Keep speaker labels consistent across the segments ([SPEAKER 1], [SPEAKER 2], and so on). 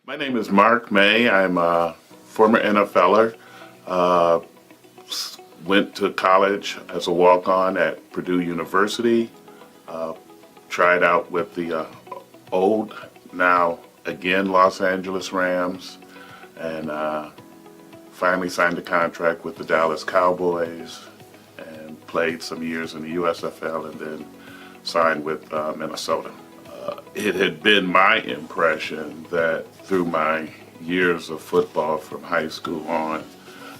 [SPEAKER 1] My name is Mark May. I'm a former NFLer. Went to college as a walk-on at Purdue University. Tried out with the old, now again Los Angeles Rams, and finally signed a contract with the Dallas Cowboys and played some years in the USFL and then signed with Minnesota. It had been my impression that through my years of football from high school on,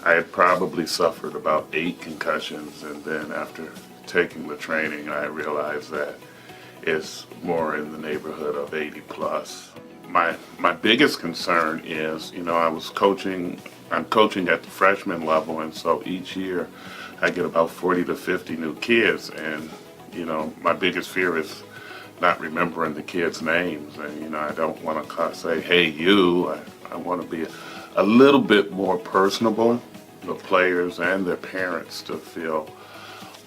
[SPEAKER 1] I had probably suffered about 8 concussions, and then after taking the training, I realized that it's more in the neighborhood of 80 plus. My biggest concern is, I'm coaching at the freshman level, and so each year I get about 40 to 50 new kids, and, my biggest fear is not remembering the kids' names, and I don't want to say, "Hey, you." I want to be a little bit more personable. The players and their parents to feel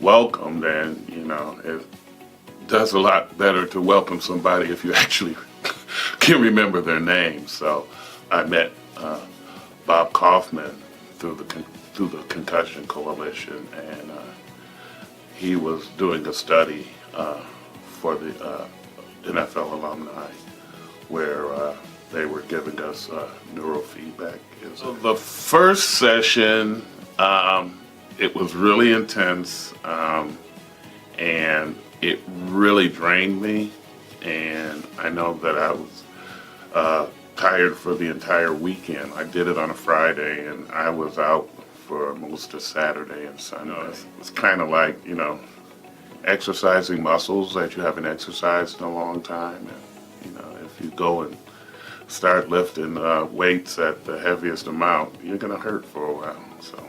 [SPEAKER 1] welcomed, and it does a lot better to welcome somebody if you actually can remember their name. So I met Bob Kaufman through the Concussion Coalition, and he was doing a study for the NFL alumni where they were giving us neurofeedback. So the first session, it was really intense, and it really drained me, and I know that I was tired for the entire weekend. I did it on a Friday, and I was out for most of Saturday and Sunday. It's kind of like, exercising muscles that you haven't exercised in a long time. And, if you go and start lifting weights at the heaviest amount, you're going to hurt for a while. So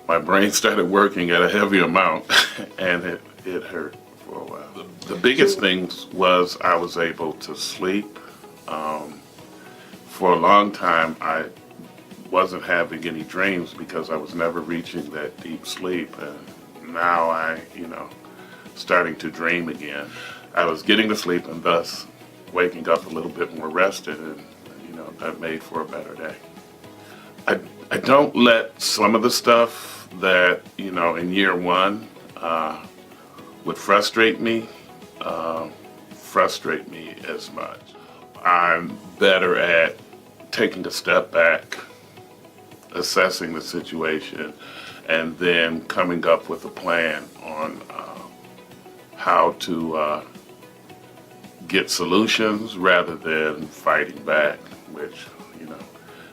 [SPEAKER 1] my brain started working at a heavy amount, and it hurt for a while. The biggest thing was I was able to sleep. For a long time, I wasn't having any dreams because I was never reaching that deep sleep, and now I, starting to dream again. I was getting to sleep and thus waking up a little bit more rested, and that made for a better day. I don't let some of the stuff that in year one would frustrate me as much. I'm better at taking a step back, assessing the situation, and then coming up with a plan on how to get solutions rather than fighting back, which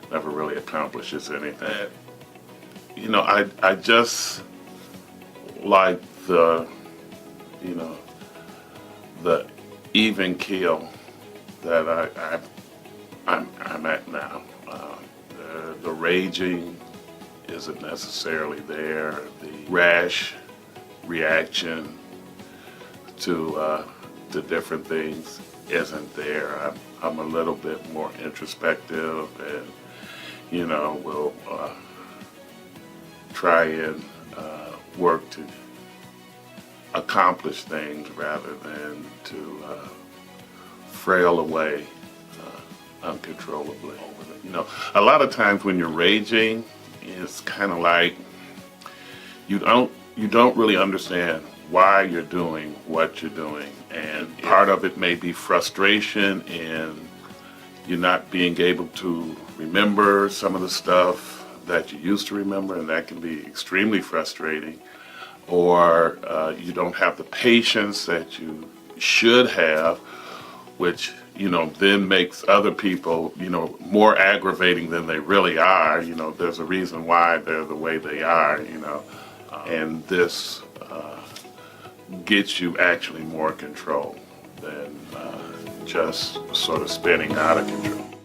[SPEAKER 1] never really accomplishes anything. I just like the even keel that I'm at now. The raging isn't necessarily there. The rash reaction to different things isn't there. I'm a little bit more introspective, and will try and work to accomplish things rather than to frail away uncontrollably. A lot of times when you're raging, it's kind of like you don't really understand why you're doing what you're doing, and part of it may be frustration and you're not being able to remember some of the stuff that you used to remember, and that can be extremely frustrating. Or you don't have the patience that you should have, which then makes other people more aggravating than they really are. There's a reason why they're the way they are. And this gets you actually more control than just sort of spinning out of control.